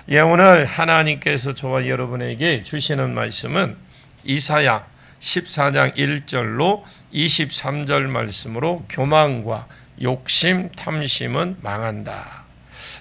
예, 오늘 하나님께서 저와 여러분에게 주시는 말씀은 이사야 14장 1절로 23절 말씀으로 교만과 욕심, 탐심은 망한다.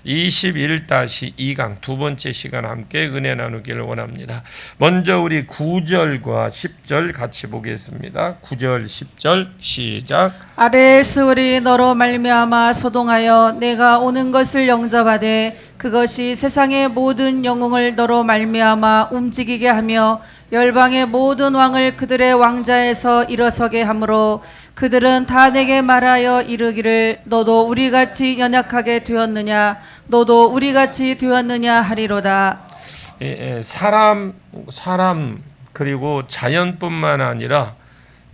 21-2강 두 번째 시간 함께 은혜 나누기를 원합니다. 먼저 우리 9절과 10절 같이 보겠습니다. 9절 10절 시작. 아래의 스월이 너로 말미암아 소동하여 내가 오는 것을 영접하되 그것이 세상의 모든 영웅을 너로 말미암아 움직이게 하며 열방의 모든 왕을 그들의 왕자에서 일어서게 하므로 그들은 다 내게 말하여 이르기를 너도 우리같이 연약하게 되었느냐 너도 우리같이 되었느냐 하리로다. 사람 그리고 자연뿐만 아니라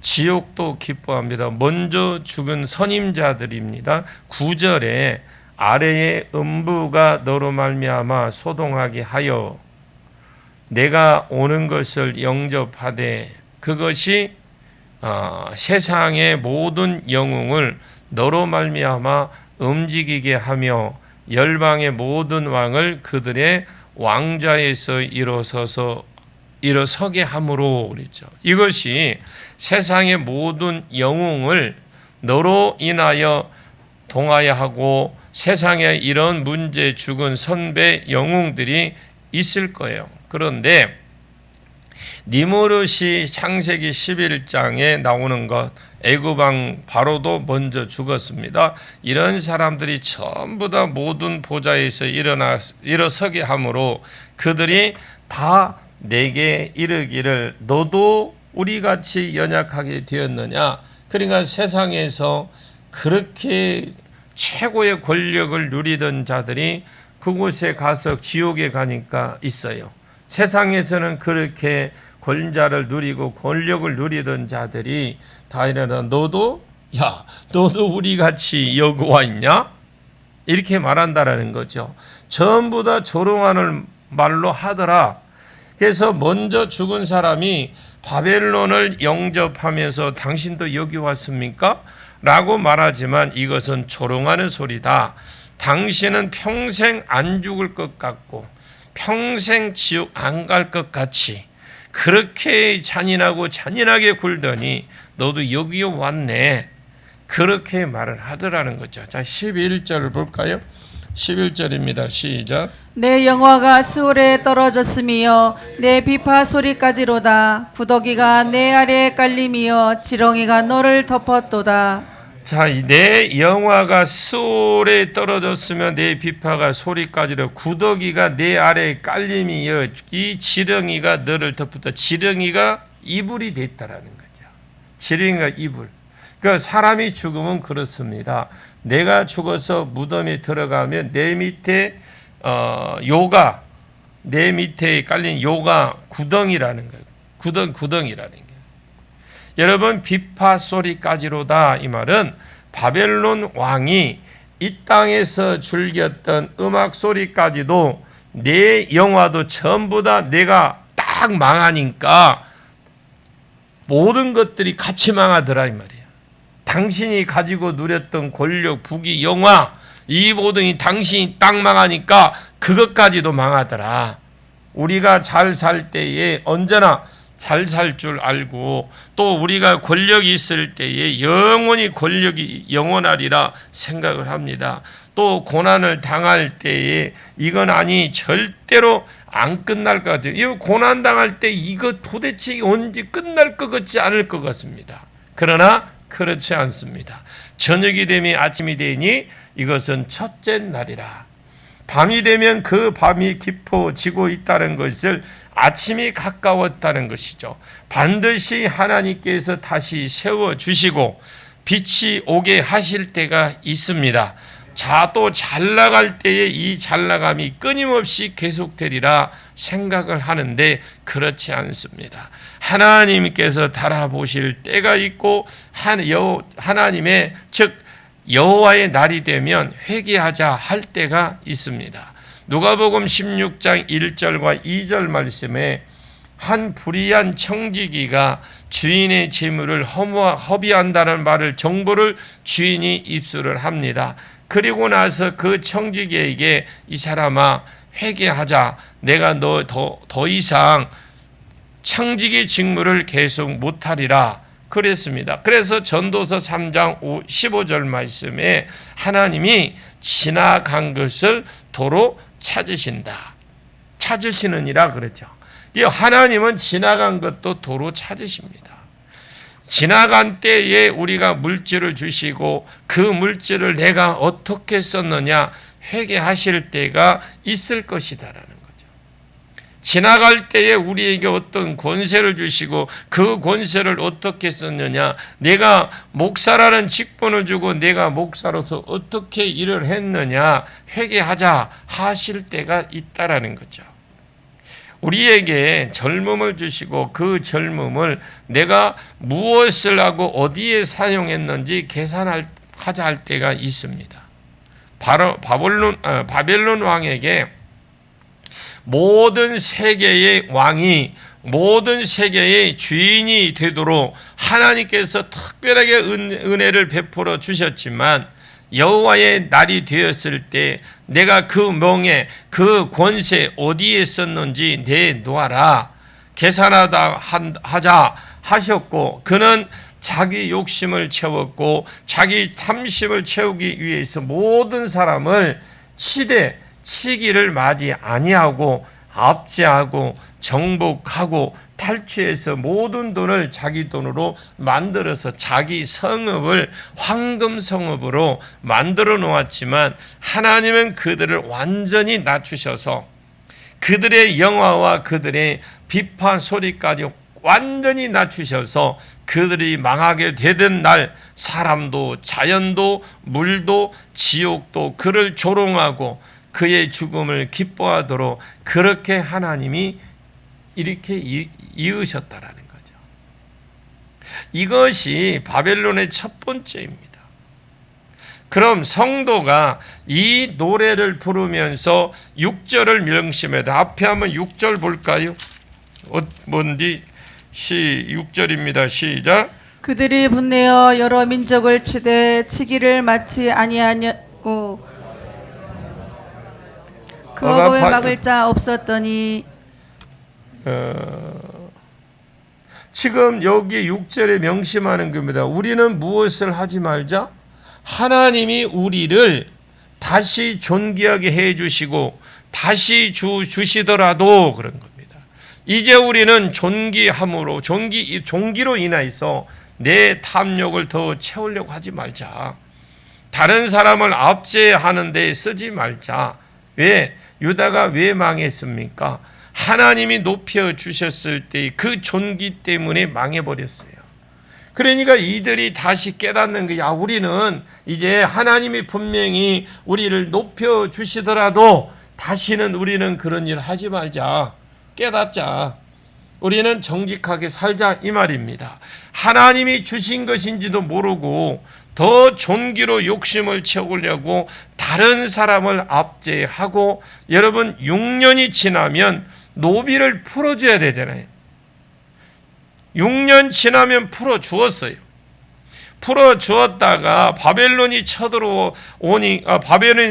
지옥도 기뻐합니다. 먼저 죽은 선임자들입니다. 9절에 아래의 음부가 너로 말미암아 소동하게 하여 내가 오는 것을 영접하되 그것이 세상의 모든 영웅을 너로 말미암아 움직이게 하며 열방의 모든 왕을 그들의 왕자에서 일어서게 함으로 그랬죠. 이것이 세상의 모든 영웅을 너로 인하여 동하여하고 세상에 이런 문제 죽은 선배 영웅들이 있을 거예요. 그런데 니무롯이 창세기 11장에 나오는 것, 애굽왕 바로도 먼저 죽었습니다. 이런 사람들이 전부 다 모든 보좌에서 일어서게 하므로 그들이 다 내게 이르기를 너도 우리같이 연약하게 되었느냐. 그러니까 세상에서 그렇게 최고의 권력을 누리던 자들이 그곳에 가서 지옥에 가니까 있어요. 세상에서는 그렇게 권자를 누리고 권력을 누리던 자들이 다 일어나 너도 우리같이 여기 와 있냐? 이렇게 말한다라는 거죠. 전부 다 조롱하는 말로 하더라. 그래서 먼저 죽은 사람이 바벨론을 영접하면서 당신도 여기 왔습니까? 라고 말하지만 이것은 조롱하는 소리다. 당신은 평생 안 죽을 것 같고 평생 지옥 안 갈 것 같이 그렇게 잔인하게 굴더니 너도 여기 왔네. 그렇게 말을 하더라는 거죠. 자, 11절을 볼까요? 11절입니다. 시작. 내 영화가 스올에 떨어졌으며 내 비파 소리까지로다. 구더기가 내 아래에 깔림이여 지렁이가 너를 덮었도다. 자, 내 영화가 스올에 떨어졌으면 내 비파가 소리까지로 구더기가 내 아래에 깔림이여 이 지렁이가 너를 덮었다. 지렁이가 이불이 됐다라는 거죠. 지렁이가 이불. 그러니까 사람이 죽으면 그렇습니다. 내가 죽어서 무덤에 들어가면 내 밑에 내 밑에 깔린 요가 구덩이라는 거예요. 구덩이라는 거예요. 여러분 비파 소리까지로다 이 말은 바벨론 왕이 이 땅에서 즐겼던 음악 소리까지도 내 영화도 전부 다 내가 딱 망하니까 모든 것들이 같이 망하더라 이 말이에요. 당신이 가지고 누렸던 권력, 부귀, 영화 이 모든 당신이 딱 망하니까 그것까지도 망하더라. 우리가 잘 살 때에 언제나 잘 살 줄 알고 또 우리가 권력이 있을 때에 영원히 권력이 영원하리라 생각을 합니다. 또 고난을 당할 때에 이건 절대로 안 끝날 것 같아요. 이 고난 당할 때 이거 도대체 언제 끝날 것 같지 않을 것 같습니다. 그러나 그렇지 않습니다. 저녁이 되면 아침이 되니 이것은 첫째 날이라. 밤이 되면 그 밤이 깊어지고 있다는 것을 아침이 가까웠다는 것이죠. 반드시 하나님께서 다시 세워주시고 빛이 오게 하실 때가 있습니다. 자, 또 잘 나갈 때에 이 잘 나감이 끊임없이 계속되리라 생각을 하는데 그렇지 않습니다. 하나님께서 달아보실 때가 있고 하나님의 즉 여호와의 날이 되면 회개하자 할 때가 있습니다. 누가복음 16장 1절과 2절 말씀에 한 불의한 청지기가 주인의 재물을 허비한다는 말을 정보를 주인이 입수를 합니다. 그리고 나서 그 청지기에게 이 사람아 회개하자. 내가 너 더 이상 청지기 직무를 계속 못하리라 그랬습니다. 그래서 전도서 3장 15절 말씀에 하나님이 지나간 것을 도로 찾으시느니라 그랬죠. 이 하나님은 지나간 것도 도로 찾으십니다. 지나간 때에 우리가 물질을 주시고 그 물질을 내가 어떻게 썼느냐 회개하실 때가 있을 것이다라는 거죠. 지나갈 때에 우리에게 어떤 권세를 주시고 그 권세를 어떻게 썼느냐, 내가 목사라는 직분을 주고 내가 목사로서 어떻게 일을 했느냐 회개하자 하실 때가 있다라는 거죠. 우리에게 젊음을 주시고 그 젊음을 내가 무엇을 하고 어디에 사용했는지 계산하자 할 때가 있습니다. 바로 바벨론 왕에게 모든 세계의 왕이 모든 세계의 주인이 되도록 하나님께서 특별하게 은혜를 베풀어 주셨지만 여호와의 날이 되었을 때 내가 그 명예, 그 권세 어디에 썼는지 내놓아라 계산하자 하셨고, 그는 자기 욕심을 채웠고 자기 탐심을 채우기 위해서 모든 사람을 치기를 맞이 아니하고 압제하고 정복하고 탈취해서 모든 돈을 자기 돈으로 만들어서 자기 성읍을 황금 성읍으로 만들어 놓았지만 하나님은 그들을 완전히 낮추셔서 그들의 영화와 그들의 비판 소리까지 완전히 낮추셔서 그들이 망하게 되던 날 사람도 자연도 물도 지옥도 그를 조롱하고 그의 죽음을 기뻐하도록 그렇게 하나님이 이렇게 이으셨다라는 거죠. 이것이 바벨론의 첫 번째입니다. 그럼 성도가 이 노래를 부르면서 6절을 명심해야 앞에 한번 6절 볼까요? 뭔지 6절입니다. 시작. 그들이 분내어 여러 민족을 치기를 마치 아니하냐고 그 억압을 막을 자 없었더니. 지금 여기 6절에 명심하는 겁니다. 우리는 무엇을 하지 말자? 하나님이 우리를 다시 존귀하게 해주시고 다시 주시더라도 그런 겁니다. 이제 우리는 존귀함으로 존귀로 인해서 내 탐욕을 더 채우려고 하지 말자. 다른 사람을 압제하는 데 쓰지 말자. 왜? 유다가 왜 망했습니까? 하나님이 높여 주셨을 때 그 존귀 때문에 망해버렸어요. 그러니까 이들이 다시 깨닫는 거야. 우리는 이제 하나님이 분명히 우리를 높여 주시더라도 다시는 우리는 그런 일 하지 말자. 깨닫자. 우리는 정직하게 살자 이 말입니다. 하나님이 주신 것인지도 모르고 더 존귀로 욕심을 채우려고 다른 사람을 압제하고, 여러분 6년이 지나면 노비를 풀어줘야 되잖아요. 6년 지나면 풀어주었어요. 풀어주었다가 바벨론이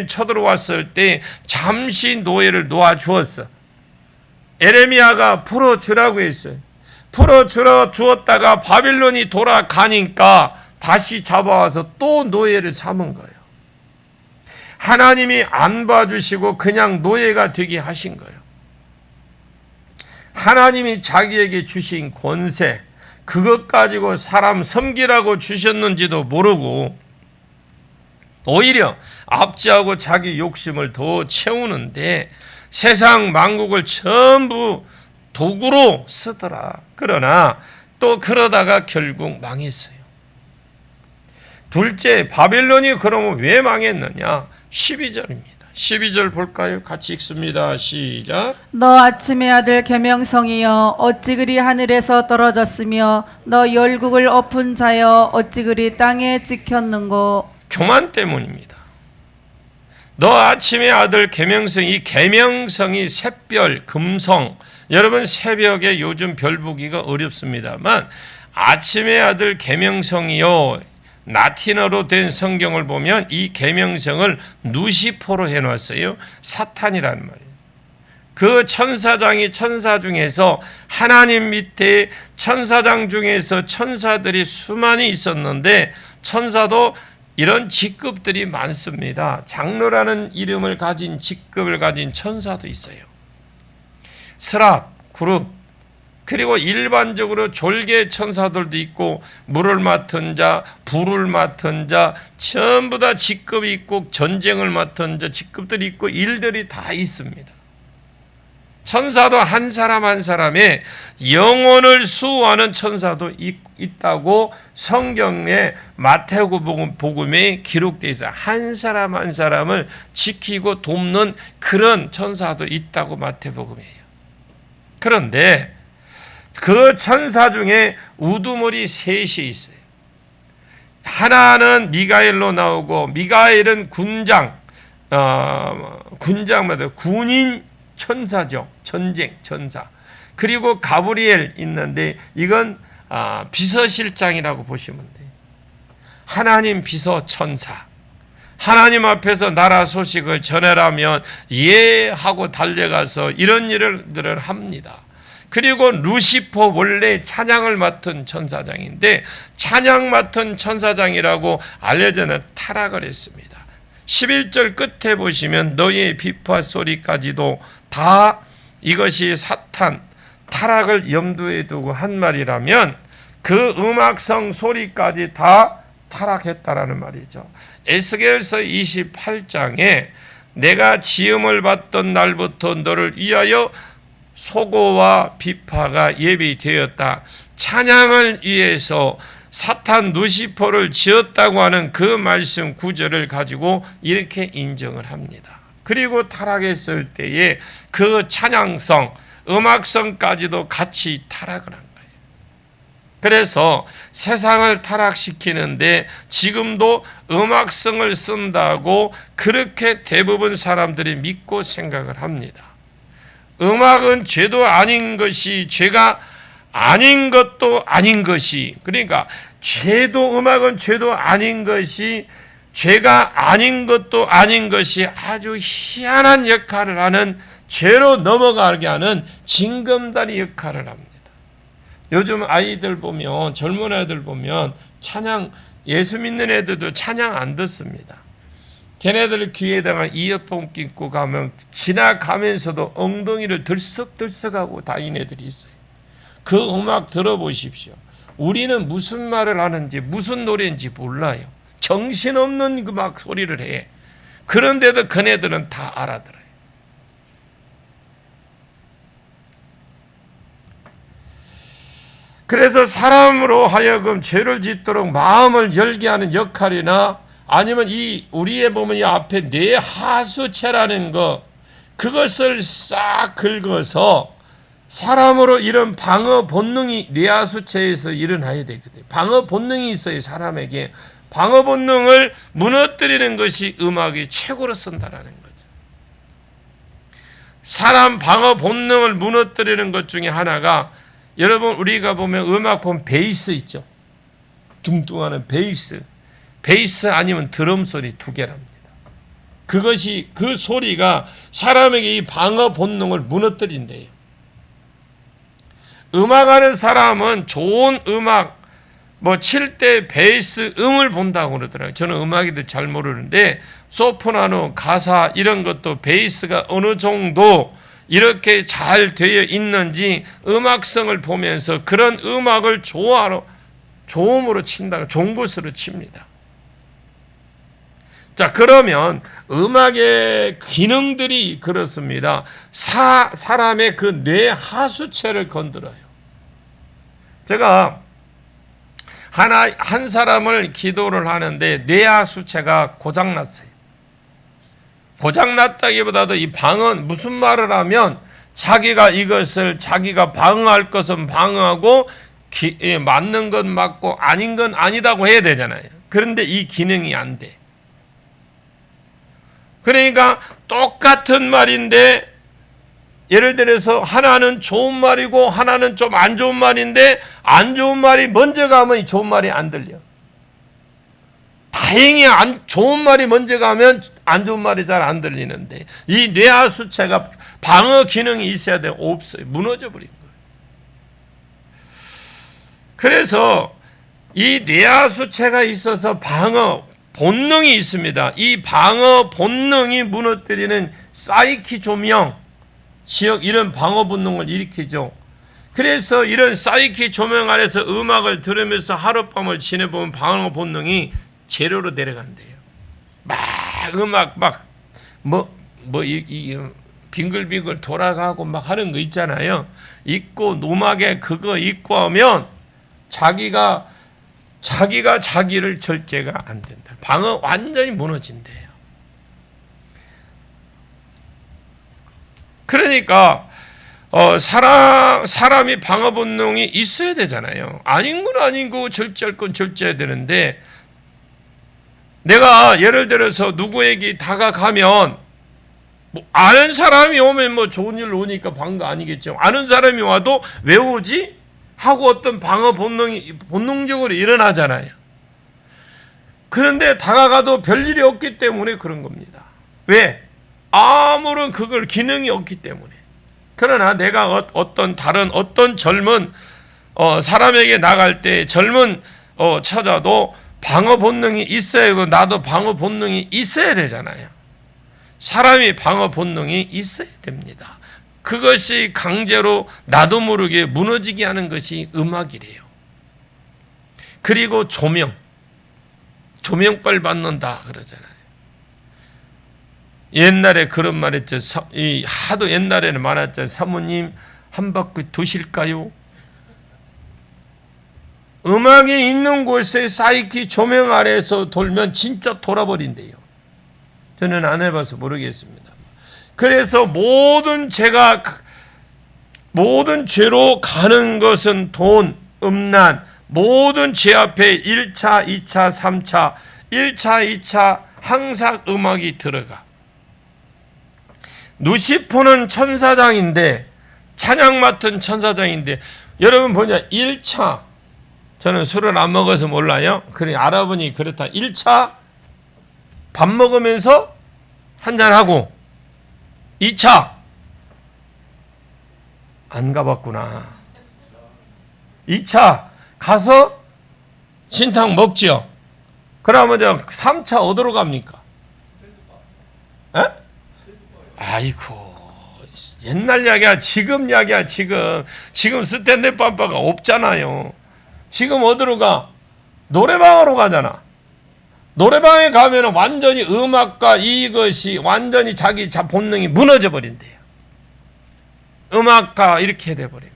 쳐들어왔을 때 잠시 노예를 놓아주었어. 에레미야가 풀어주라고 했어요. 풀어주었다가 바벨론이 돌아가니까 다시 잡아와서 또 노예를 삼은 거예요. 하나님이 안 봐주시고 그냥 노예가 되게 하신 거예요. 하나님이 자기에게 주신 권세, 그것 가지고 사람 섬기라고 주셨는지도 모르고 오히려 압제하고 자기 욕심을 더 채우는데 세상 만국을 전부 도구로 쓰더라. 그러나 또 그러다가 결국 망했어요. 둘째, 바벨론이 그러면 왜 망했느냐? 12절입니다. 12절 볼까요? 같이 읽습니다. 시작. 너 아침의 아들 계명성이여 어찌 그리 하늘에서 떨어졌으며 너 열국을 엎은 자여 어찌 그리 땅에 찍혔는고. 교만 때문입니다. 너 아침의 아들 계명성, 이 계명성이 샛별, 금성. 여러분 새벽에 요즘 별 보기가 어렵습니다만 아침의 아들 계명성이요, 라틴어로 된 성경을 보면 이 계명성을 누시포로 해놨어요. 사탄이라는 말이에요. 그 천사장이 천사 중에서 하나님 밑에 천사장 중에서 천사들이 수많이 있었는데 천사도 이런 직급들이 많습니다. 장로라는 이름을 가진 직급을 가진 천사도 있어요. 스랍, 그룹, 그리고 일반적으로 졸개 천사들도 있고 물을 맡은 자, 불을 맡은 자, 전부 다 직급이 있고 전쟁을 맡은 자 직급들이 있고 일들이 다 있습니다. 천사도 한 사람 한 사람의 영혼을 수호하는 천사도 있다고 성경의 마태복음 복음에 기록되어 있어요. 한 사람 한 사람을 지키고 돕는 그런 천사도 있다고 마태복음이에요. 그런데 그 천사 중에 우두머리 셋이 있어요. 하나는 미가엘로 나오고 미가엘은 군장마다 군인 천사죠. 전쟁 천사. 그리고 가브리엘 있는데 이건 비서실장이라고 보시면 돼요. 하나님 비서 천사. 하나님 앞에서 나라 소식을 전해라면 예 하고 달려가서 이런 일들을 합니다. 그리고 루시퍼 원래 찬양을 맡은 천사장인데 찬양 맡은 천사장이라고 알려져는 타락을 했습니다. 11절 끝에 보시면 너희의 비파 소리까지도 다 이것이 사탄 타락을 염두에 두고 한 말이라면 그 음악성 소리까지 다 타락했다라는 말이죠. 에스겔서 28장에 내가 지음을 받던 날부터 너를 위하여 소고와 비파가 예비되었다. 찬양을 위해서 사탄 루시퍼를 지었다고 하는 그 말씀 구절을 가지고 이렇게 인정을 합니다. 그리고 타락했을 때에 그 찬양성, 음악성까지도 같이 타락을 한 거예요. 그래서 세상을 타락시키는데 지금도 음악성을 쓴다고 그렇게 대부분 사람들이 믿고 생각을 합니다. 음악은 죄도 아닌 것이 죄가 아닌 것도 아닌 것이, 그러니까 죄도 음악은 죄도 아닌 것이 죄가 아닌 것도 아닌 것이 아주 희한한 역할을 하는 죄로 넘어가게 하는 징검다리 역할을 합니다. 요즘 아이들 보면 젊은 애들 보면 찬양 예수 믿는 애들도 찬양 안 듣습니다. 걔네들 귀에다가 이어폰 끼고 가면 지나가면서도 엉덩이를 들썩들썩하고 다니는 애들이 있어요. 그 음악 들어보십시오. 우리는 무슨 말을 하는지 무슨 노래인지 몰라요. 정신없는 그 막 소리를 해. 그런데도 그네들은 다 알아들어요. 그래서 사람으로 하여금 죄를 짓도록 마음을 열게 하는 역할이나 아니면 이 우리의 보면 이 앞에 뇌하수체라는 거 그것을 싹 긁어서 사람으로 이런 방어 본능이 뇌하수체에서 일어나야 되거든요. 방어 본능이 있어요. 사람에게. 방어 본능을 무너뜨리는 것이 음악이 최고로 쓴다라는 거죠. 사람 방어 본능을 무너뜨리는 것 중에 하나가 여러분 우리가 보면 음악 보면 베이스 있죠. 둥둥하는 베이스. 베이스 아니면 드럼 소리 두 개랍니다. 그것이 그 소리가 사람에게 이 방어 본능을 무너뜨린대요. 음악하는 사람은 좋은 음악 칠 때 베이스 음을 본다고 그러더라고요. 저는 음악이도 잘 모르는데 소프라노 가사 이런 것도 베이스가 어느 정도 이렇게 잘 되어 있는지 음악성을 보면서 그런 음악을 좋음으로 친다, 좋은 것으로 칩니다. 자, 그러면 음악의 기능들이 그렇습니다. 사람의 그 뇌 하수체를 건드려요. 제가 한 사람을 기도를 하는데 뇌 하수체가 고장났어요. 고장났다기보다도 이 방언 무슨 말을 하면 자기가 방어할 것은 방어하고 맞는 건 맞고 아닌 건 아니다고 해야 되잖아요. 그런데 이 기능이 안 돼. 그러니까 똑같은 말인데 예를 들어서 하나는 좋은 말이고 하나는 좀 안 좋은 말인데 안 좋은 말이 먼저 가면 이 좋은 말이 안 들려. 다행히 좋은 말이 먼저 가면 안 좋은 말이 잘 안 들리는데 이 뇌하수체가 방어 기능이 있어야 돼. 없어요. 무너져 버린 거예요. 그래서 이 뇌하수체가 있어서 방어 본능이 있습니다. 이 방어 본능이 무너뜨리는 사이키 조명, 지역 이런 방어 본능을 일으키죠. 그래서 이런 사이키 조명 아래서 음악을 들으면서 하룻밤을 지내보면 방어 본능이 제로로 내려간대요. 막 음악 빙글빙글 돌아가고 막 하는 거 있잖아요. 있고 노막에 그거 있고 하면 자기가 자기를 절제가 안 된다. 방어 완전히 무너진대요. 그러니까 사람이 방어 본능이 있어야 되잖아요. 아닌 건 아니고 절제할 건 절제해야 되는데 내가 예를 들어서 누구에게 다가가면 뭐 아는 사람이 오면 뭐 좋은 일 오니까 반가 아니겠죠. 아는 사람이 와도 왜 오지? 하고 어떤 방어 본능이 본능적으로 일어나잖아요. 그런데 다가가도 별일이 없기 때문에 그런 겁니다. 왜? 아무런 그걸 기능이 없기 때문에. 그러나 내가 어떤 젊은 사람에게 나갈 때 젊은 처자도 방어 본능이 있어야 하고 나도 방어 본능이 있어야 되잖아요. 사람이 방어 본능이 있어야 됩니다. 그것이 강제로 나도 모르게 무너지게 하는 것이 음악이래요. 그리고 조명빨 받는다 그러잖아요. 옛날에 그런 말 했죠. 하도 옛날에는 많았잖아요. 사모님 한 바퀴 도실까요? 음악이 있는 곳에 사이키 조명 아래에서 돌면 진짜 돌아버린대요. 저는 안 해봐서 모르겠습니다. 그래서 모든 죄로 가는 것은 돈, 음란, 모든 죄 앞에 1차, 2차, 3차, 1차, 2차 항상 음악이 들어가. 누시포는 천사장인데 찬양 맡은 천사장인데 여러분 보냐 1차 저는 술을 안 먹어서 몰라요. 그래 알아보니 그렇다. 1차 밥 먹으면서 한잔하고 2차 안 가봤구나. 2차 가서 진탕 먹죠. 그러면 3차 어디로 갑니까? 에? 아이고 옛날 이야기야. 지금 이야기야. 지금 스탠드 빰빠가 없잖아요. 지금 어디로 가? 노래방으로 가잖아. 노래방에 가면 완전히 음악과 이것이 완전히 자기 본능이 무너져 버린대요. 음악과 이렇게 돼버립니다.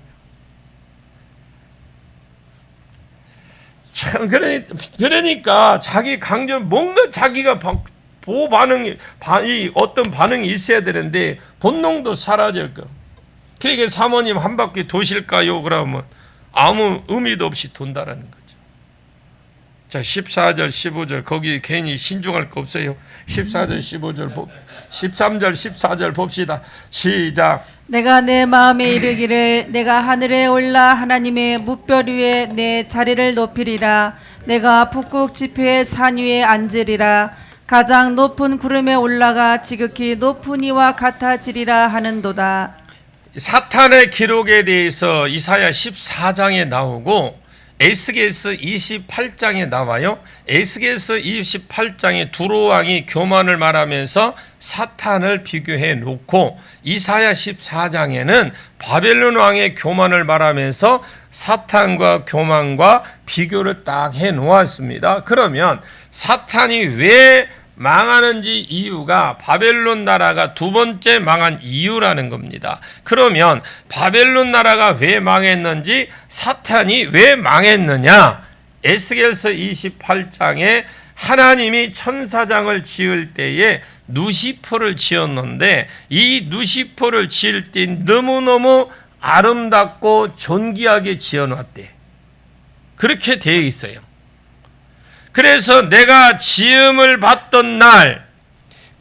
참 그러니까 자기 강전 뭔가 자기가 반응이 어떤 반응이 있어야 되는데 본능도 사라질 거. 그러니까 사모님 한 바퀴 도실까요? 그러면 아무 의미도 없이 돈다라는 거죠. 자 14절 15절 거기 괜히 신중할 거 없어요. 14절 15절 13절 14절 봅시다. 시작. 내가 내 마음에 이르기를 내가 하늘에 올라 하나님의 뭇별 위에 내 자리를 높이리라. 내가 북극 지폐의 산 위에 앉으리라. 가장 높은 구름에 올라가 지극히 높은 이와 같아지리라 하는도다. 사탄의 기록에 대해서 이사야 14장에 나오고 에스겔서 28장에 나와요. 에스겔서 28장에 두로 왕이 교만을 말하면서 사탄을 비교해 놓고 이사야 14장에는 바벨론 왕의 교만을 말하면서 사탄과 교만과 비교를 딱 해 놓았습니다. 그러면 사탄이 왜 망하는지 이유가 바벨론 나라가 두 번째 망한 이유라는 겁니다. 그러면 바벨론 나라가 왜 망했는지 사탄이 왜 망했느냐? 에스겔서 28장에 하나님이 천사장을 지을 때에 누시퍼를 지었는데 이 누시퍼를 지을 때 너무너무 아름답고 존귀하게 지어놨대. 그렇게 되어 있어요. 그래서 내가 지음을 받던 날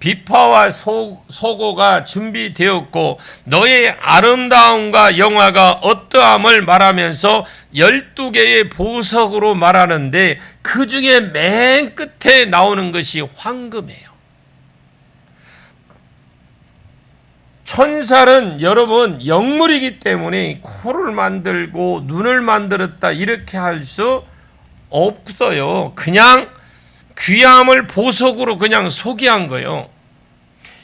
비파와 소고가 준비되었고 너의 아름다움과 영화가 어떠함을 말하면서 12개의 보석으로 말하는데 그 중에 맨 끝에 나오는 것이 황금이에요. 천사는 여러분 영물이기 때문에 코를 만들고 눈을 만들었다 이렇게 할 수 없어요. 그냥 귀함을 보석으로 그냥 소개한 거예요.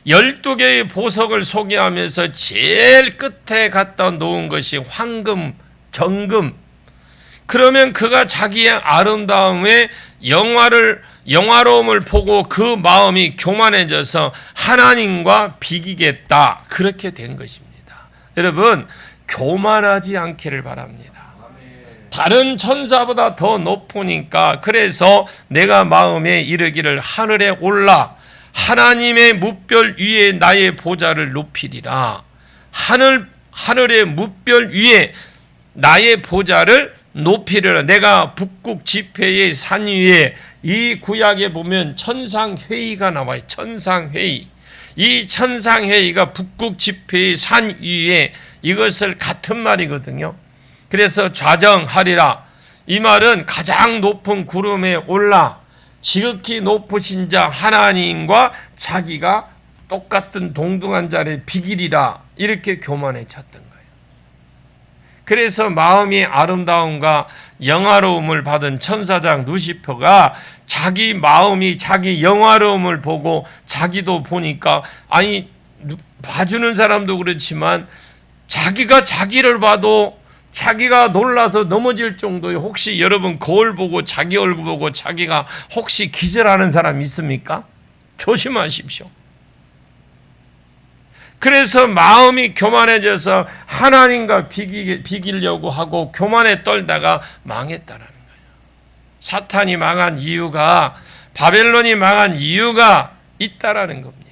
12개의 보석을 소개하면서 제일 끝에 갖다 놓은 것이 황금, 정금. 그러면 그가 자기의 아름다움의 영화로움을 보고 그 마음이 교만해져서 하나님과 비기겠다. 그렇게 된 것입니다. 여러분, 교만하지 않기를 바랍니다. 다른 천사보다 더 높으니까 그래서 내가 마음에 이르기를 하늘에 올라 하나님의 뭇별 위에 나의 보좌를 높이리라. 하늘의 뭇별 위에 나의 보좌를 높이리라. 내가 북극 지폐의 산 위에 이 구약에 보면 천상회의가 나와요. 천상회의. 이 천상회의가 북극 지폐의 산 위에 이것을 같은 말이거든요. 그래서 좌정하리라. 이 말은 가장 높은 구름에 올라 지극히 높으신 자 하나님과 자기가 똑같은 동등한 자리에 비기리라. 이렇게 교만해졌던 거예요. 그래서 마음이 아름다움과 영화로움을 받은 천사장 루시퍼가 자기 마음이 자기 영화로움을 보고 자기도 보니까 아니 봐주는 사람도 그렇지만 자기가 자기를 봐도 자기가 놀라서 넘어질 정도에 혹시 여러분 거울 보고 자기 얼굴 보고 자기가 혹시 기절하는 사람 있습니까? 조심하십시오. 그래서 마음이 교만해져서 하나님과 비기려고 하고 교만에 떨다가 망했다라는 거예요. 사탄이 망한 이유가 바벨론이 망한 이유가 있다라는 겁니다.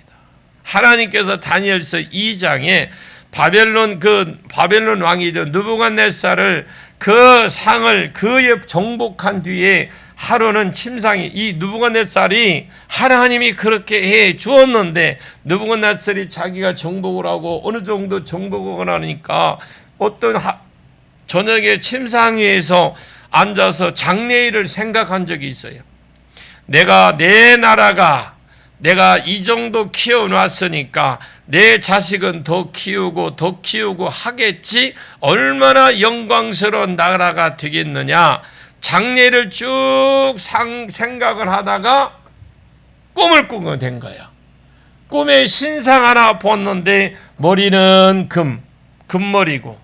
하나님께서 다니엘서 2장에 바벨론 왕이던 느부갓네살을 그 상을 그에 정복한 뒤에 하루는 침상이 이 느부갓네살이 하나님이 그렇게 해 주었는데 느부갓네살이 자기가 정복을 하고 어느 정도 정복을 하니까 어떤 저녁에 침상 위에서 앉아서 장래일을 생각한 적이 있어요. 내 나라가 내가 이 정도 키워놨으니까 내 자식은 더 키우고 하겠지 얼마나 영광스러운 나라가 되겠느냐. 장래를 쭉 생각을 하다가 꿈을 꾸게 된 거야. 꿈에 신상 하나 봤는데 머리는 금머리고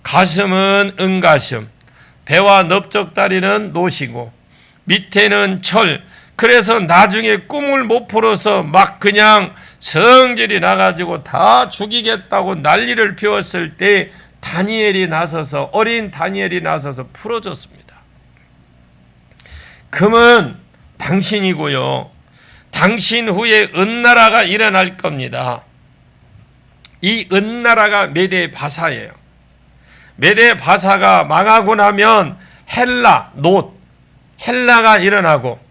가슴은 은가슴, 배와 넓적다리는 노시고 밑에는 철. 그래서 나중에 꿈을 못 풀어서 막 그냥 성질이 나가지고 다 죽이겠다고 난리를 피웠을 때 어린 다니엘이 나서서 풀어줬습니다. 금은 당신이고요. 당신 후에 은나라가 일어날 겁니다. 이 은나라가 메데 바사예요. 메데 바사가 망하고 나면 헬라가 일어나고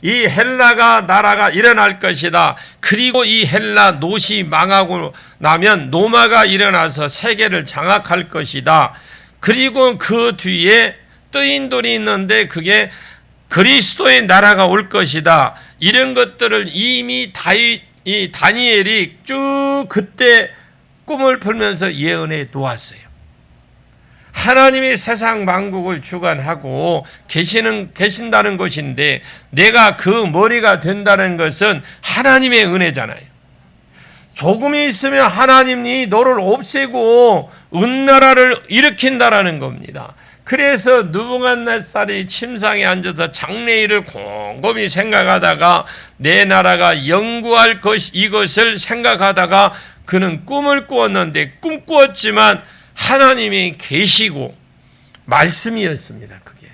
이 헬라가 나라가 일어날 것이다. 그리고 이 헬라 노시 망하고 나면 로마가 일어나서 세계를 장악할 것이다. 그리고 그 뒤에 뜨인 돌이 있는데 그게 그리스도의 나라가 올 것이다. 이런 것들을 이미 다니엘이 쭉 그때 꿈을 풀면서 예언해 놓았어요. 하나님이 세상 만국을 주관하고 계신다는 것인데 내가 그 머리가 된다는 것은 하나님의 은혜잖아요. 조금이 있으면 하나님이 너를 없애고 은나라를 일으킨다라는 겁니다. 그래서 느부갓네살이 침상에 앉아서 장래일을 곰곰이 생각하다가 내 나라가 영구할 이것을 생각하다가 그는 꿈을 꾸었는데 꿈 꾸었지만 하나님이 계시고 말씀이었습니다. 그게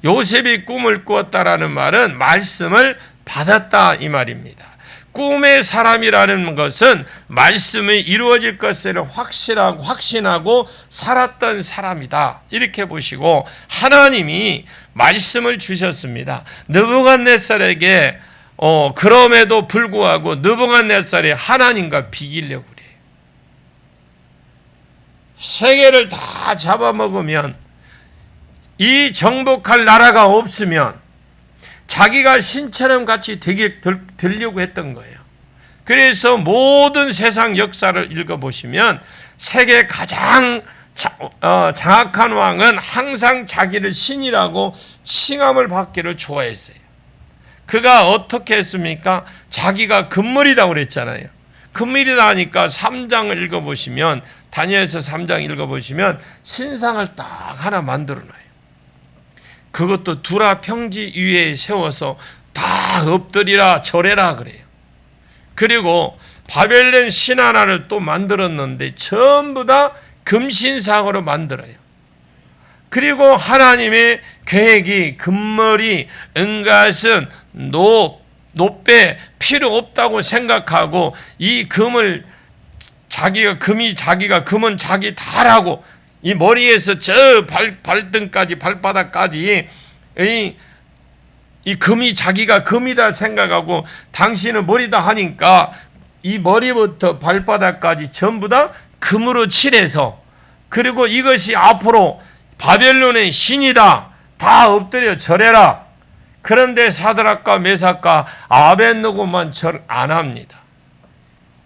요셉이 꿈을 꾸었다라는 말은 말씀을 받았다 이 말입니다. 꿈의 사람이라는 것은 말씀이 이루어질 것을 확신하고 살았던 사람이다. 이렇게 보시고 하나님이 말씀을 주셨습니다. 느부갓네살에게 그럼에도 불구하고 느부갓네살이 하나님과 비기려고 그래요. 세계를 다 잡아먹으면, 이 정복할 나라가 없으면 자기가 신처럼 같이 되려고 했던 거예요. 그래서 모든 세상 역사를 읽어보시면 세계 가장 장악한 왕은 항상 자기를 신이라고 칭함을 받기를 좋아했어요. 그가 어떻게 했습니까? 자기가 금물이라고 그랬잖아요. 금물이다 하니까 3장을 읽어보시면, 다니엘서 3장 읽어보시면 신상을 딱 하나 만들어놔요. 그것도 두라 평지 위에 세워서 다 엎드리라 절해라 그래요. 그리고 바벨론 신 하나를 또 만들었는데 전부 다 금신상으로 만들어요. 그리고 하나님의 계획이 금머리, 은갓은, 노빼 필요 없다고 생각하고, 이 금을 자기가 금은 자기 다라고, 이 머리에서 저 발등까지, 발바닥까지 이 금이 자기가 금이다 생각하고, 당신은 머리다 하니까 이 머리부터 발바닥까지 전부 다 금으로 칠해서, 그리고 이것이 앞으로 바벨론의 신이다, 다 엎드려 절해라. 그런데 사드락과 메삭과 아벳느고만 절 안 합니다.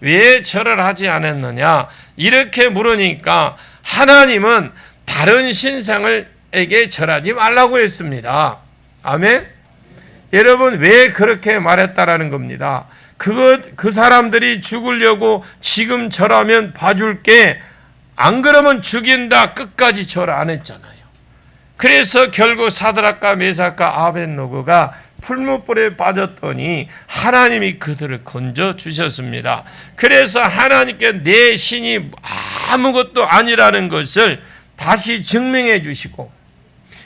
왜 절을 하지 않았느냐? 이렇게 물으니까 하나님은 다른 신상에게 절하지 말라고 했습니다. 아멘? 여러분, 왜 그렇게 말했다라는 겁니다. 그 사람들이 죽으려고 지금 절하면 봐줄게, 안 그러면 죽인다, 끝까지 절 안 했잖아요. 그래서 결국 사드락과 메삭과 아벳느고가 풀무불에 빠졌더니 하나님이 그들을 건져 주셨습니다. 그래서 하나님께 내 신이 아무것도 아니라는 것을 다시 증명해 주시고,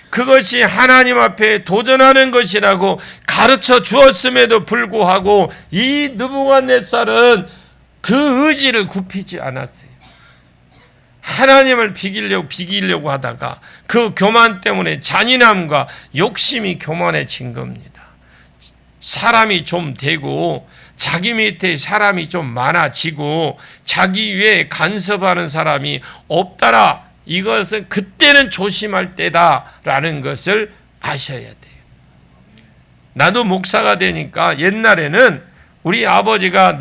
그것이 하나님 앞에 도전하는 것이라고 가르쳐 주었음에도 불구하고 이 느부갓네살은 그 의지를 굽히지 않았어요. 하나님을 비기려고 하다가 그 교만 때문에 잔인함과 욕심이 교만해진 겁니다. 사람이 좀 되고, 자기 밑에 사람이 좀 많아지고, 자기 위에 간섭하는 사람이 없다라, 이것은 그때는 조심할 때다라는 것을 아셔야 돼요. 나도 목사가 되니까 옛날에는 우리 아버지가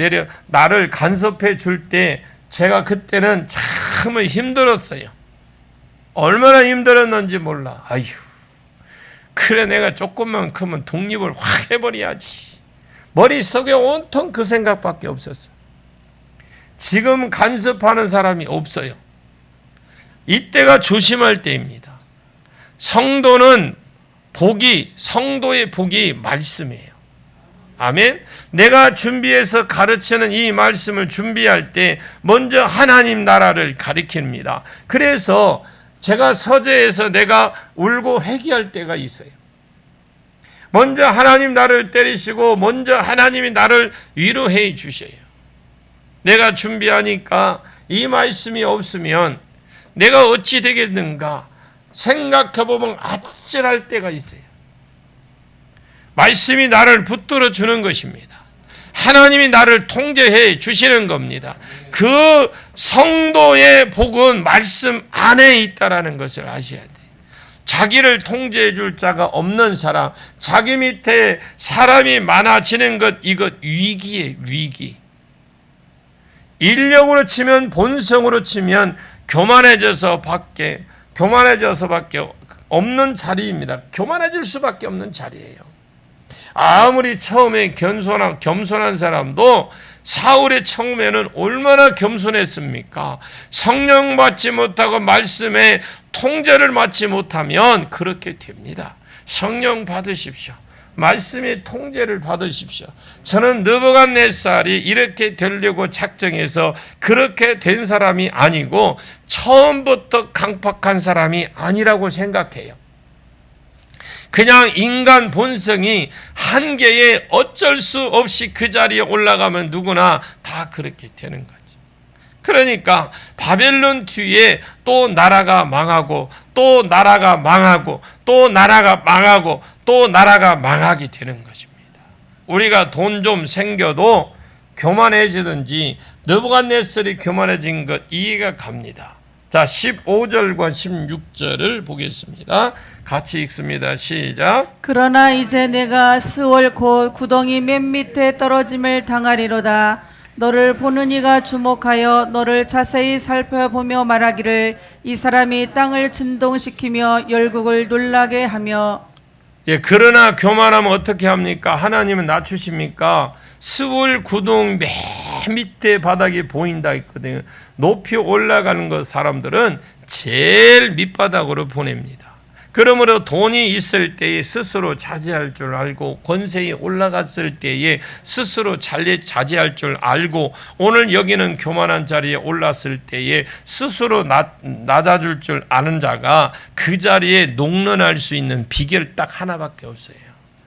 나를 간섭해 줄 때 제가 그때는 참 힘들었어요. 얼마나 힘들었는지 몰라. 아휴, 그래 내가 조금만 크면 독립을 확 해버려야지. 머릿속에 온통 그 생각밖에 없었어. 지금 간섭하는 사람이 없어요. 이때가 조심할 때입니다. 성도의 복이 말씀이에요. 아멘. 내가 준비해서 가르치는 이 말씀을 준비할 때 먼저 하나님 나라를 가리킵니다. 그래서 제가 서재에서 내가 울고 회개할 때가 있어요. 먼저 하나님 나를 때리시고 먼저 하나님이 나를 위로해 주셔요. 내가 준비하니까 이 말씀이 없으면 내가 어찌 되겠는가 생각해보면 아찔할 때가 있어요. 말씀이 나를 붙들어 주는 것입니다. 하나님이 나를 통제해 주시는 겁니다. 그 성도의 복은 말씀 안에 있다라는 것을 아셔야 돼요. 자기를 통제해 줄 자가 없는 사람, 자기 밑에 사람이 많아지는 것, 이것 위기예요, 위기. 인력으로 치면, 본성으로 치면 교만해져서밖에 없는 자리입니다. 교만해질 수밖에 없는 자리예요. 아무리 처음에 겸손한 사람도 사울의 처음에는 얼마나 겸손했습니까? 성령 받지 못하고 말씀에 통제를 받지 못하면 그렇게 됩니다. 성령 받으십시오. 말씀의 통제를 받으십시오. 저는 느부갓네살이 이렇게 되려고 작정해서 그렇게 된 사람이 아니고 처음부터 강팍한 사람이 아니라고 생각해요. 그냥 인간 본성이 한계에 어쩔 수 없이 그 자리에 올라가면 누구나 다 그렇게 되는 거죠. 그러니까 바벨론 뒤에 또 나라가 망하고 또 나라가 망하고 또 나라가 망하고 또 나라가 망하게 되는 것입니다. 우리가 돈 좀 생겨도 교만해지든지 느부갓네살이 교만해진 것 이해가 갑니다. 자, 15절과 16절을 보겠습니다. 같이 읽습니다. 시작. 그러나 이제 내가 스월 곧 구덩이 맨 밑에 떨어짐을 당하리로다. 너를 보는 이가 주목하여 너를 자세히 살펴보며 말하기를 이 사람이 땅을 진동시키며 열국을 놀라게 하며. 예, 그러나 교만하면 어떻게 합니까? 하나님은 낮추십니까? 스울 구동 맨 밑에 바닥이 보인다 했거든요. 높이 올라가는 것 사람들은 제일 밑바닥으로 보냅니다. 그러므로 돈이 있을 때에 스스로 자제할 줄 알고, 권세에 올라갔을 때에 스스로 자제할 줄 알고, 오늘 여기는 교만한 자리에 올랐을 때에 스스로 낮아줄 줄 아는 자가 그 자리에 농런할 수 있는 비결 딱 하나밖에 없어요.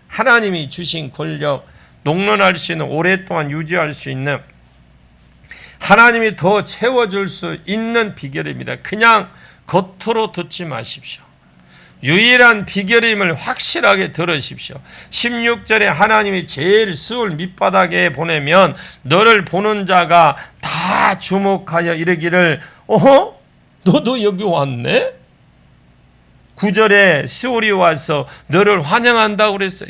하나님이 주신 권력, 농런할 수 있는, 오랫동안 유지할 수 있는, 하나님이 더 채워줄 수 있는 비결입니다. 그냥 겉으로 듣지 마십시오. 유일한 비결임을 확실하게 들으십시오. 16절에 하나님이 제일 스울 밑바닥에 보내면 너를 보는 자가 다 주목하여 이르기를 어허? 너도 여기 왔네? 9절에 스울이 와서 너를 환영한다고 그랬어요.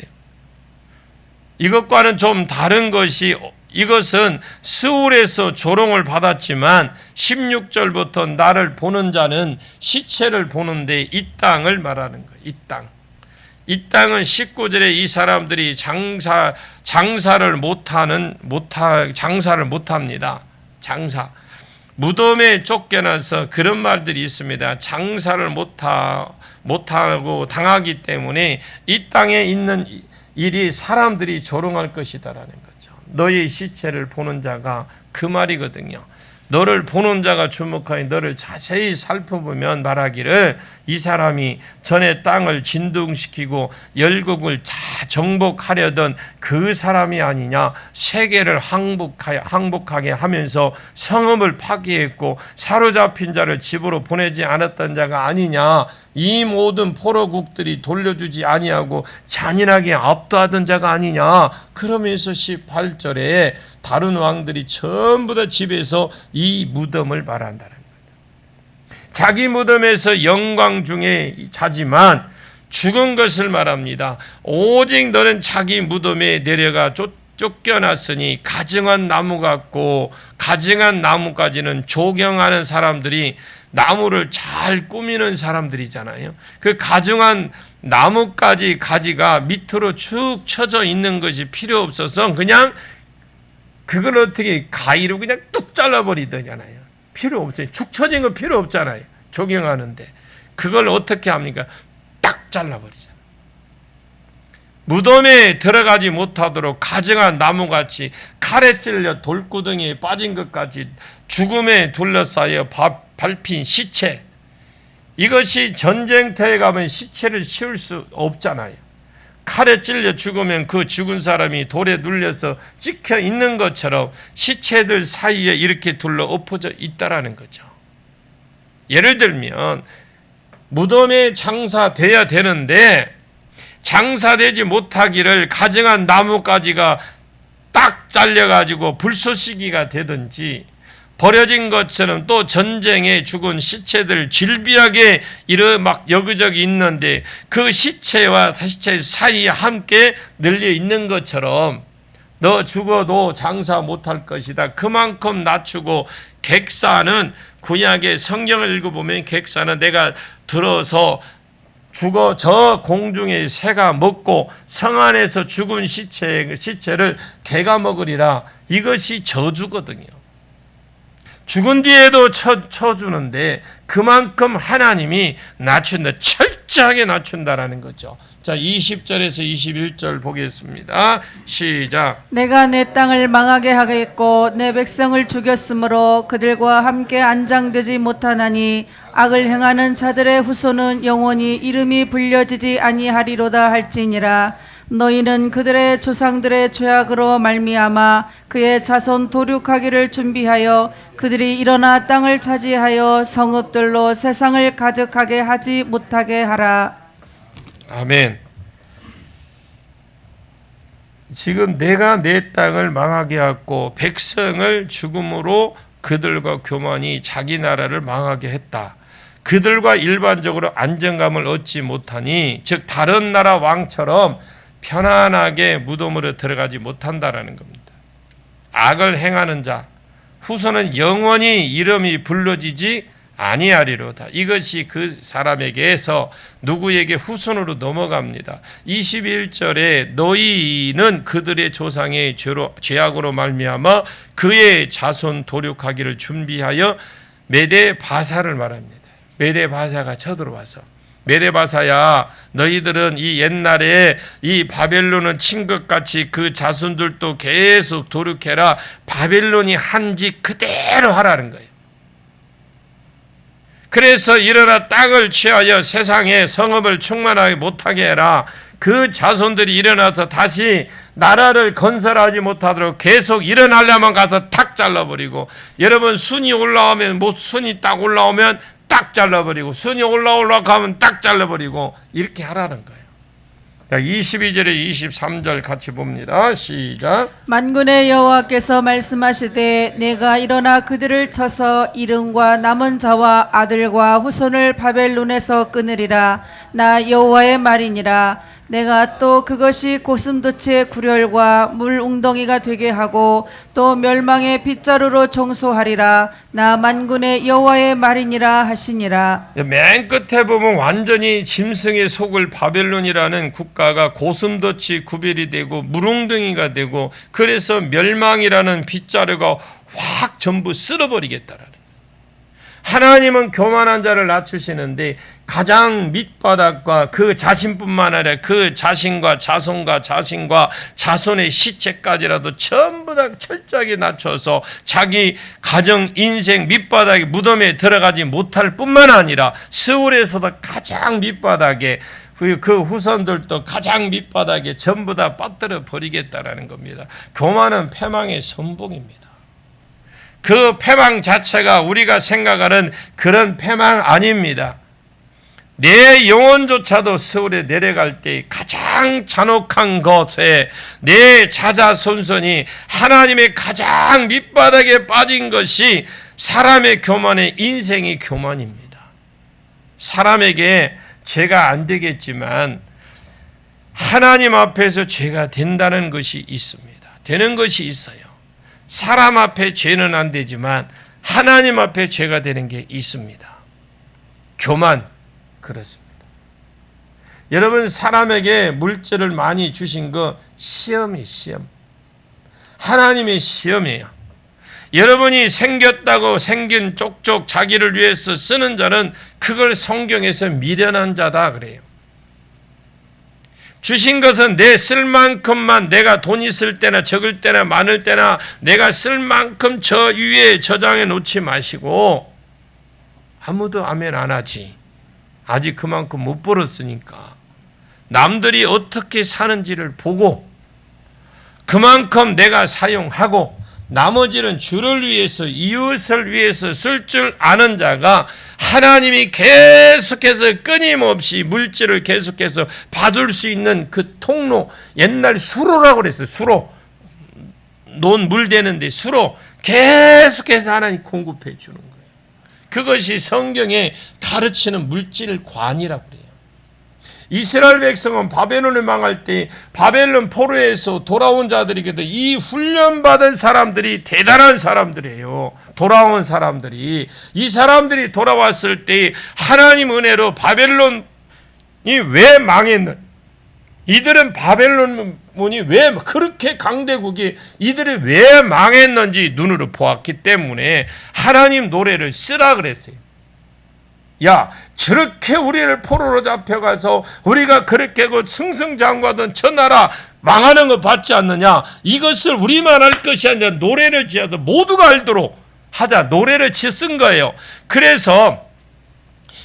이것과는 좀 다른 것이, 이것은 스울에서 조롱을 받았지만 16절부터 나를 보는 자는 시체를 보는데 이 땅을 말하는 거예요. 이 땅. 이 땅은 19절에 이 사람들이 장사를 못합니다. 장사. 무덤에 쫓겨나서 그런 말들이 있습니다. 장사를 못하고 당하기 때문에 이 땅에 있는 일이 사람들이 조롱할 것이다라는 거죠. 너의 시체를 보는 자가, 그 말이거든요. 너를 보는 자가 주목하여 너를 자세히 살펴보면 말하기를 이 사람이 전에 땅을 진동시키고 열국을 다 정복하려던 그 사람이 아니냐. 세계를 항복하게 하면서 성읍을 파괴했고 사로잡힌 자를 집으로 보내지 않았던 자가 아니냐. 이 모든 포로국들이 돌려주지 아니하고 잔인하게 압도하던 자가 아니냐. 그러면서 18절에 다른 왕들이 전부 다 집에서 이 무덤을 말한다는 거예요. 자기 무덤에서 영광 중에 자지만 죽은 것을 말합니다. 오직 너는 자기 무덤에 내려가 쫓겨났으니 가증한 나무 같고, 가증한 나무까지는 조경하는 사람들이 나무를 잘 꾸미는 사람들이잖아요. 그 가증한 나무까지 가지가 밑으로 축 쳐져 있는 것이 필요 없어서 그냥 그걸 어떻게 가위로 그냥 뚝 잘라버리더잖아요. 필요 없어요. 축 처진 거 필요 없잖아요. 조경하는데. 그걸 어떻게 합니까? 딱 잘라버리잖아요. 무덤에 들어가지 못하도록 가증한 나무같이 칼에 찔려 돌구덩이에 빠진 것까지 죽음에 둘러싸여 밟힌 시체. 이것이 전쟁터에 가면 시체를 씌울 수 없잖아요. 칼에 찔려 죽으면 그 죽은 사람이 돌에 눌려서 찍혀 있는 것처럼 시체들 사이에 이렇게 둘러 엎어져 있다라는 거죠. 예를 들면 무덤에 장사돼야 되는데 장사되지 못하기를 가증한 나무가지가 딱 잘려가지고 불쏘시개가 되든지, 버려진 것처럼 또 전쟁에 죽은 시체들 질비하게 막 여기저기 있는데 그 시체와 시체 사이에 함께 널려 있는 것처럼 너 죽어도 장사 못할 것이다. 그만큼 낮추고, 객사는 구약의 성경을 읽어보면 객사는 내가 들어서 죽어 저 공중에 새가 먹고 성 안에서 죽은 시체를 개가 먹으리라. 이것이 저주거든요. 죽은 뒤에도 쳐주는데 그만큼 하나님이 낮춘다. 철저하게 낮춘다라는 거죠. 자, 20절에서 21절 보겠습니다. 시작. 내가 내 땅을 망하게 하겠고 내 백성을 죽였으므로 그들과 함께 안장되지 못하나니 악을 행하는 자들의 후손은 영원히 이름이 불려지지 아니하리로다 할지니라. 너희는 그들의 조상들의 죄악으로 말미암아 그의 자손 도륙하기를 준비하여 그들이 일어나 땅을 차지하여 성읍들로 세상을 가득하게 하지 못하게 하라. 아멘. 지금 내가 내 땅을 망하게 하고 백성을 죽음으로 그들과 교만이 자기 나라를 망하게 했다. 그들과 일반적으로 안정감을 얻지 못하니 즉 다른 나라 왕처럼 편안하게 무덤으로 들어가지 못한다라는 겁니다. 악을 행하는 자 후손은 영원히 이름이 불러지지 아니하리로다. 이것이 그 사람에게서 누구에게 후손으로 넘어갑니다. 21절에 너희는 그들의 조상의 죄악으로 말미암아 그의 자손 도륙하기를 준비하여 메데바사를 말합니다. 메데바사가 쳐들어와서 메데바사야 너희들은 이 옛날에 이 바벨론은 친 것 같이 그 자손들도 계속 도륙해라. 바벨론이 한 짓 그대로 하라는 거예요. 그래서 일어나 땅을 취하여 세상에 성읍을 충만하게 못하게 해라. 그 자손들이 일어나서 다시 나라를 건설하지 못하도록 계속 일어나려면 가서 탁 잘라버리고, 여러분 순이 올라오면 순이 딱 올라오면 딱 잘라버리고, 순이 올라가면 딱 잘라버리고, 이렇게 하라는 거예요. 22절에 23절 같이 봅니다. 시작. 만군의 여호와께서 말씀하시되 내가 일어나 그들을 쳐서 이름과 남은 자와 아들과 후손을 바벨론에서 끊으리라. 나 여호와의 말이니라. 내가 또 그것이 고슴도치의 굴혈과 물 웅덩이가 되게 하고 또 멸망의 빗자루로 정소하리라. 나 만군의 여호와의 말이니라 하시니라. 맨 끝에 보면 완전히 짐승의 속을 바벨론이라는 국가가 고슴도치 구별이 되고 물웅덩이가 되고, 그래서 멸망이라는 빗자루가 확 전부 쓸어버리겠다라는 거예요. 하나님은 교만한 자를 낮추시는데 가장 밑바닥과 그 자신뿐만 아니라 그 자신과 자손과 자신과 자손의 시체까지라도 전부 다 철저하게 낮춰서 자기 가정 인생 밑바닥에 무덤에 들어가지 못할 뿐만 아니라 스울에서도 가장 밑바닥에 그 후손들도 가장 밑바닥에 전부 다 빠뜨려 버리겠다라는 겁니다. 교만은 패망의 선봉입니다. 그 패망 자체가 우리가 생각하는 그런 패망 아닙니다. 내 영혼조차도 스울에 내려갈 때 가장 잔혹한 것에 내 자자손손이 하나님의 가장 밑바닥에 빠진 것이 사람의 교만의 인생의 교만입니다. 사람에게 죄가 안 되겠지만 하나님 앞에서 죄가 된다는 것이 있습니다. 되는 것이 있어요. 사람 앞에 죄는 안 되지만 하나님 앞에 죄가 되는 게 있습니다. 교만 그렇습니다. 여러분, 사람에게 물질을 많이 주신 거 시험이 시험. 하나님의 시험이에요. 여러분이 생겼다고 생긴 쪽쪽 자기를 위해서 쓰는 자는 그걸 성경에서 미련한 자다 그래요. 주신 것은 내 쓸 만큼만, 내가 돈 있을 때나 적을 때나 많을 때나 내가 쓸 만큼 저 위에 저장해 놓지 마시고, 아무도 아멘 안 하지. 아직 그만큼 못 벌었으니까 남들이 어떻게 사는지를 보고 그만큼 내가 사용하고 나머지는 주를 위해서 이웃을 위해서 쓸 줄 아는 자가 하나님이 계속해서 끊임없이 물질을 계속해서 받을 수 있는 그 통로, 옛날 수로라고 그랬어요. 수로, 논 물 되는데 수로 계속해서 하나님 공급해 주는 거예요. 그것이 성경에 가르치는 물질관이라고 그래요. 이스라엘 백성은 바벨론을 망할 때 바벨론 포로에서 돌아온 자들이거든. 이 훈련받은 사람들이 대단한 사람들이에요. 돌아온 사람들이, 이 사람들이 돌아왔을 때 하나님 은혜로 바벨론이 왜 망했는, 이들은 바벨론이 왜 그렇게 강대국이 이들이 왜 망했는지 눈으로 보았기 때문에 하나님 노래를 쓰라 그랬어요. 야, 저렇게 우리를 포로로 잡혀가서 우리가 그렇게 승승장구하던 저 나라 망하는 거 봤지 않느냐? 이것을 우리만 할 것이 아니라 노래를 지어서 모두가 알도록 하자. 노래를 쓴 거예요. 그래서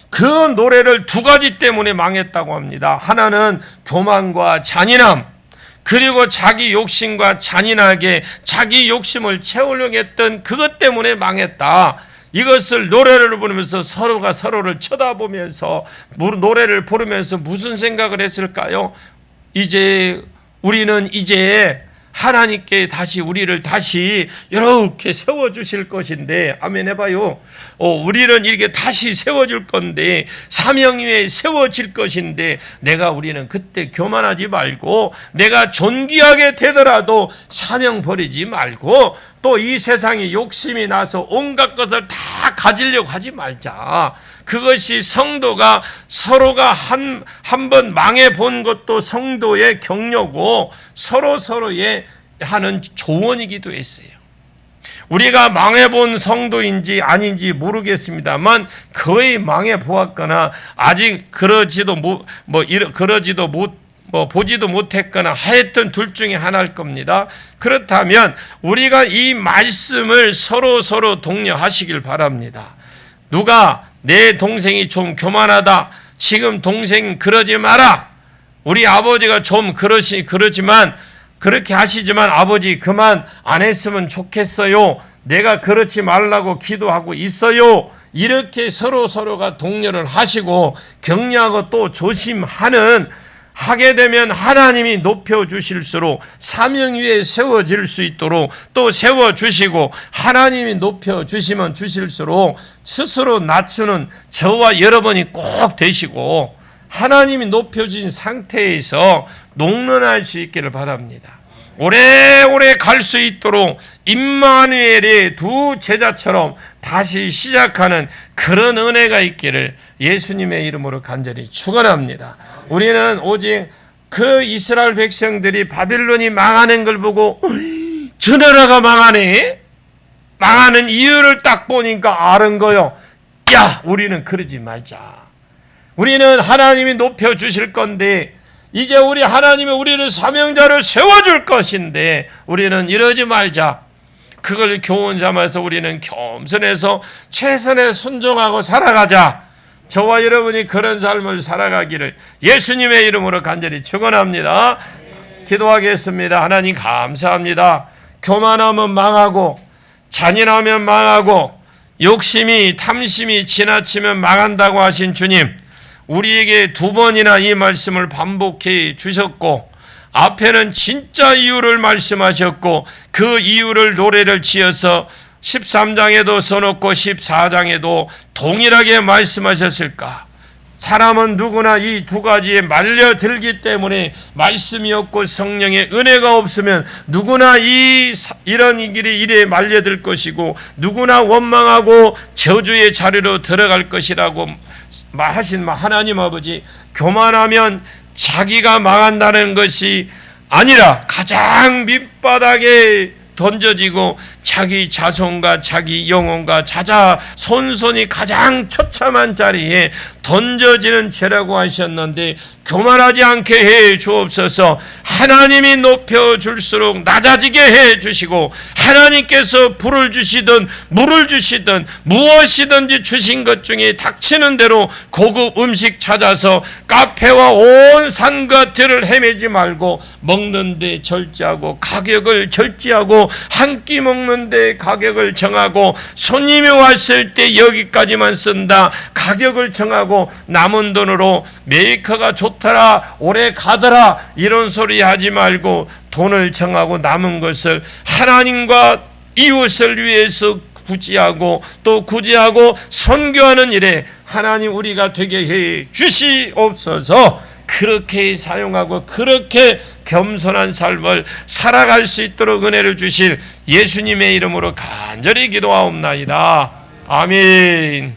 그 노래를 두 가지 때문에 망했다고 합니다. 하나는 교만과 잔인함, 그리고 자기 욕심과 잔인하게 자기 욕심을 채우려고 했던 그것 때문에 망했다. 이것을 노래를 부르면서 서로가 서로를 쳐다보면서 노래를 부르면서 무슨 생각을 했을까요? 이제 우리는 이제 하나님께 우리를 다시 이렇게 세워주실 것인데, 아멘 해봐요. 우리는 이렇게 다시 세워줄 건데, 사명 위에 세워질 것인데, 우리는 그때 교만하지 말고, 내가 존귀하게 되더라도 사명 버리지 말고, 또 이 세상에 욕심이 나서 온갖 것을 다 가지려고 하지 말자. 그것이 성도가 서로가 한 번 망해 본 것도 성도의 격려고 서로의 하는 조언이기도 했어요. 우리가 망해본 성도인지 아닌지 모르겠습니다만 거의 망해 보았거나 아직 보지도 못했거나 하여튼 둘 중에 하나일 겁니다. 그렇다면 우리가 이 말씀을 서로 독려하시길 바랍니다. 누가 내 동생이 좀 교만하다, 지금 동생 그러지 마라, 우리 아버지가 좀 그러지만 그렇게 하시지만 아버지 그만 안 했으면 좋겠어요, 내가 그렇지 말라고 기도하고 있어요, 이렇게 서로가 독려를 하시고 격려하고 또 조심하는 하게 되면 하나님이 높여주실수록 사명 위에 세워질 수 있도록 또 세워주시고, 하나님이 높여주시면 주실수록 스스로 낮추는 저와 여러분이 꼭 되시고 하나님이 높여주신 상태에서 농런할 수 있기를 바랍니다. 오래오래 갈 수 있도록 임마누엘의 두 제자처럼 다시 시작하는 그런 은혜가 있기를 예수님의 이름으로 간절히 축원합니다. 우리는 오직 그 이스라엘 백성들이 바빌론이 망하는 걸 보고 저 나라가 망하는 이유를 딱 보니까 아는 거요. 야, 우리는 그러지 말자. 우리는 하나님이 높여주실 건데 이제 하나님이 우리를 사명자로 세워줄 것인데 우리는 이러지 말자. 그걸 교훈 삼아서 우리는 겸손해서 최선에 순종하고 살아가자. 저와 여러분이 그런 삶을 살아가기를 예수님의 이름으로 간절히 축원합니다. 기도하겠습니다. 하나님 감사합니다. 교만하면 망하고, 잔인하면 망하고, 욕심이 탐심이 지나치면 망한다고 하신 주님, 우리에게 두 번이나 이 말씀을 반복해 주셨고 앞에는 진짜 이유를 말씀하셨고 그 이유를 노래를 지어서 13장에도 써놓고 14장에도 동일하게 말씀하셨을까? 사람은 누구나 이 두 가지에 말려들기 때문에 말씀이 없고 성령의 은혜가 없으면 누구나 이런 길이 이래 말려들 것이고 누구나 원망하고 저주의 자리로 들어갈 것이라고 하신 하나님 아버지, 교만하면 자기가 망한다는 것이 아니라 가장 밑바닥에 던져지고 자기 자손과 자기 영혼과 손손이 가장 처참한 자리에 던져지는 죄라고 하셨는데 교만하지 않게 해 주옵소서. 하나님이 높여줄수록 낮아지게 해 주시고 하나님께서 불을 주시든 물을 주시든 무엇이든지 주신 것 중에 닥치는 대로 고급 음식 찾아서 카페와 온 산과 들을 헤매지 말고 먹는데 절제하고 가격을 절제하고 한 끼 먹는데 가격을 정하고 손님이 왔을 때 여기까지만 쓴다 가격을 정하고 남은 돈으로 메이커가 좋더라 오래 가더라 이런 소리 하지 말고 돈을 정하고 남은 것을 하나님과 이웃을 위해서 구제하고 또 구제하고 선교하는 일에 하나님 우리가 되게 해 주시옵소서. 그렇게 사용하고 그렇게 겸손한 삶을 살아갈 수 있도록 은혜를 주실 예수님의 이름으로 간절히 기도하옵나이다. 아멘.